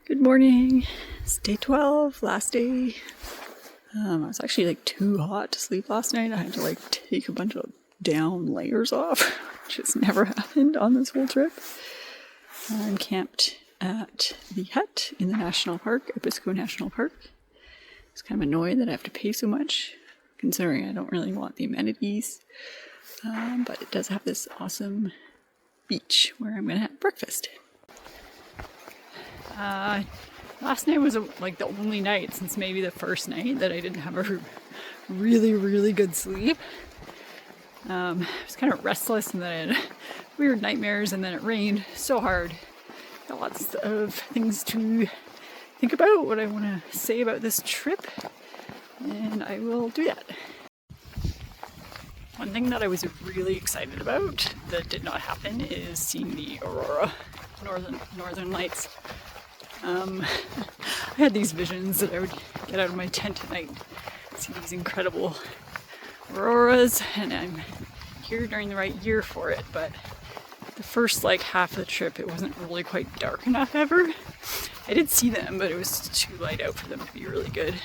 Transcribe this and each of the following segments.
Good morning. It's day 12, last day. I was actually like too hot to sleep last night. I had to like take a bunch of down layers off, which has never happened on this whole trip. I'm camped at the hut in the national park, Abisko National Park. I was kind of annoyed that I have to pay so much, considering I don't really want the amenities. But it does have this awesome beach where I'm going to have breakfast. Last night was like the only night since maybe the first night that I didn't have a really good sleep. I was kind of restless, and then I had weird nightmares, and then it rained so hard. Got lots of things to think about, what I want to say about this trip, and I will do that. One thing that I was really excited about that did not happen is seeing the aurora, northern lights. I had these visions that I would get out of my tent at night, see these incredible auroras, and I'm here during the right year for it, but the first like half of the trip it wasn't really quite dark enough ever. I did see them, but it was too light out for them to be really good.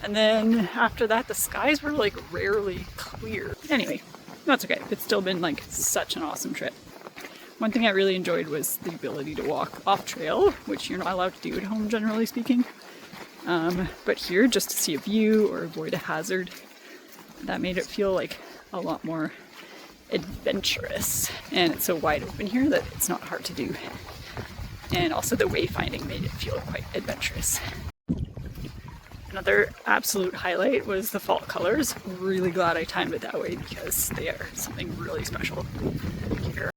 And then after that the skies were like rarely clear. Anyway, that's okay. It's still been like such an awesome trip. One thing I really enjoyed was the ability to walk off trail, which you're not allowed to do at home generally speaking. But here, just to see a view or avoid a hazard, that made it feel like a lot more adventurous. And it's so wide open here that it's not hard to do. And also the wayfinding made it feel quite adventurous. Another absolute highlight was the fall colors. I'm really glad I timed it that way because they are something really special here.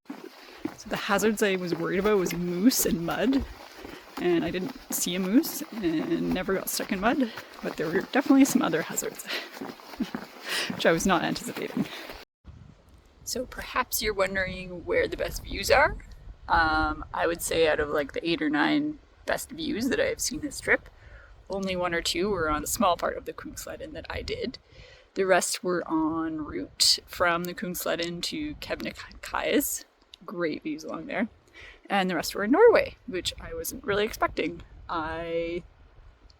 So the hazards I was worried about was moose and mud, and I didn't see a moose and never got stuck in mud, but there were definitely some other hazards, which I was not anticipating. So perhaps you're wondering where the best views are. I would say out of like the 8 or 9 best views that I have seen this trip, only 1 or 2 were on a small part of the Kungsleden that I did. The rest were en route from the Kungsleden to Kebnekaise. Great views along there. And the rest were in Norway, which I wasn't really expecting. I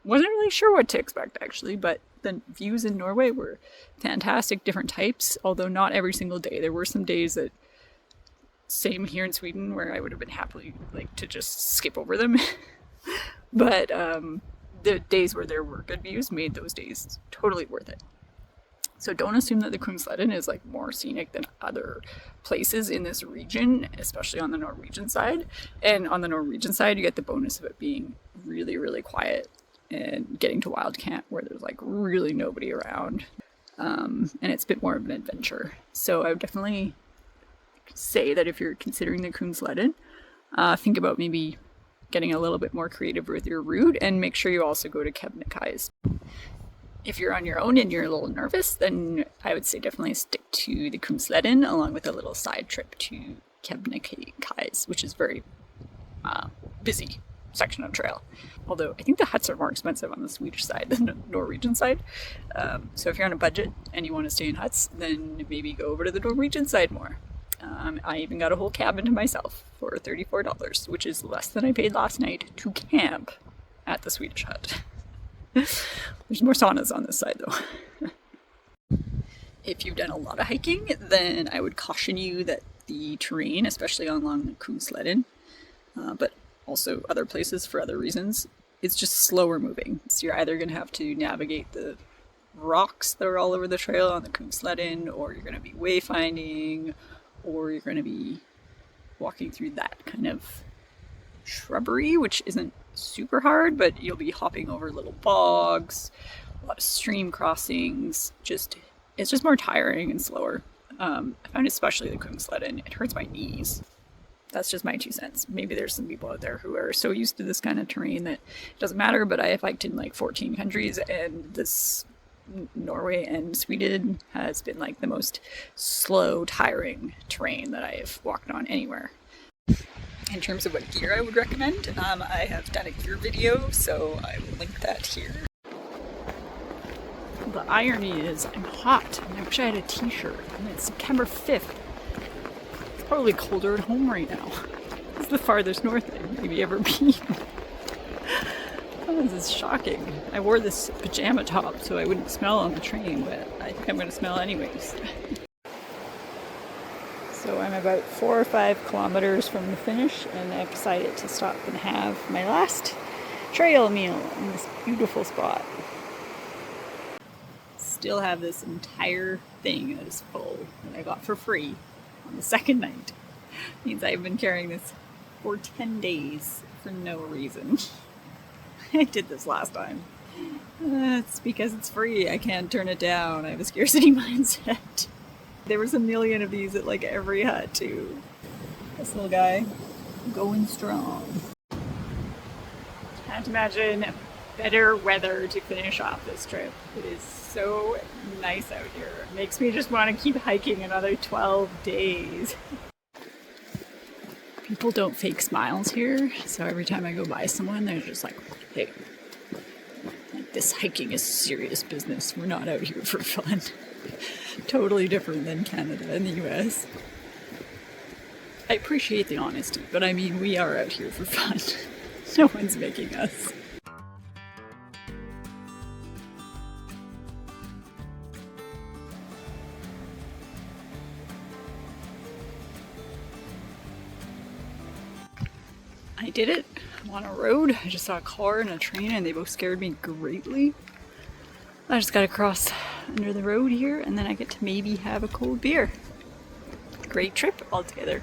wasn't really sure what to expect actually, but the views in Norway were fantastic, different types, although not every single day. There were some days that, same here in Sweden, where I would have been happily like to just skip over them. But the days where there were good views made those days totally worth it. So don't assume that the Kungsleden is like more scenic than other places in this region, especially on the Norwegian side. And on the Norwegian side, you get the bonus of it being really quiet and getting to wild camp where there's like really nobody around. And it's a bit more of an adventure. So I would definitely say that if you're considering the Kungsleden, think about maybe getting a little bit more creative with your route, and make sure you also go to Kebnekaise. If you're on your own and you're a little nervous, then I would say definitely stick to the Kungsleden along with a little side trip to Kebnekaise, which is very busy section of trail. Although I think the huts are more expensive on the Swedish side than the Norwegian side. So if you're on a budget and you want to stay in huts, then maybe go over to the Norwegian side more. I even got a whole cabin to myself for $34, which is less than I paid last night to camp at the Swedish hut. There's more saunas on this side though. If you've done a lot of hiking, then I would caution you that the terrain, especially along the Kungsleden, but also other places for other reasons, it's just slower moving. So you're either going to have to navigate the rocks that are all over the trail on the Kungsleden, or you're going to be wayfinding, or you're going to be walking through that kind of shrubbery, which isn't super hard, but you'll be hopping over little bogs, a lot of stream crossings. It's just more tiring and slower. I find especially the Kungsleden, it hurts my knees. That's just my 2 cents. Maybe there's some people out there who are so used to this kind of terrain that it doesn't matter, but I have hiked in like 14 countries, and this Norway and Sweden has been like the most slow, tiring terrain that I have walked on anywhere. In terms of what gear I would recommend, I have done a gear video, so I will link that here. The irony is I'm hot and I wish I had a t-shirt, and it's September 5th. It's probably colder at home right now. This is the farthest north I've maybe ever been. was shocking. I wore this pajama top so I wouldn't smell on the train, but I think I'm going to smell anyways. So I'm about 4 or 5 kilometers from the finish, and I've decided to stop and have my last trail meal in this beautiful spot. Still have this entire thing that is full that I got for free on the second night. Means I've been carrying this for 10 days for no reason. I did this last time. It's because it's free. I can't turn it down. I have a scarcity mindset. There was a million of these at like every hut too. This little guy going strong. Can't imagine better weather to finish off this trip. It is so nice out here. It makes me just want to keep hiking another 12 days. People don't fake smiles here, so every time I go by someone, they're just like, hey, like, this hiking is serious business. We're not out here for fun. Totally different than Canada and the US. I appreciate the honesty, but I mean, we are out here for fun. No one's making us. I did it. I'm on a road. I just saw a car and a train and they both scared me greatly. I just gotta cross under the road here and then I get to maybe have a cold beer. Great trip altogether.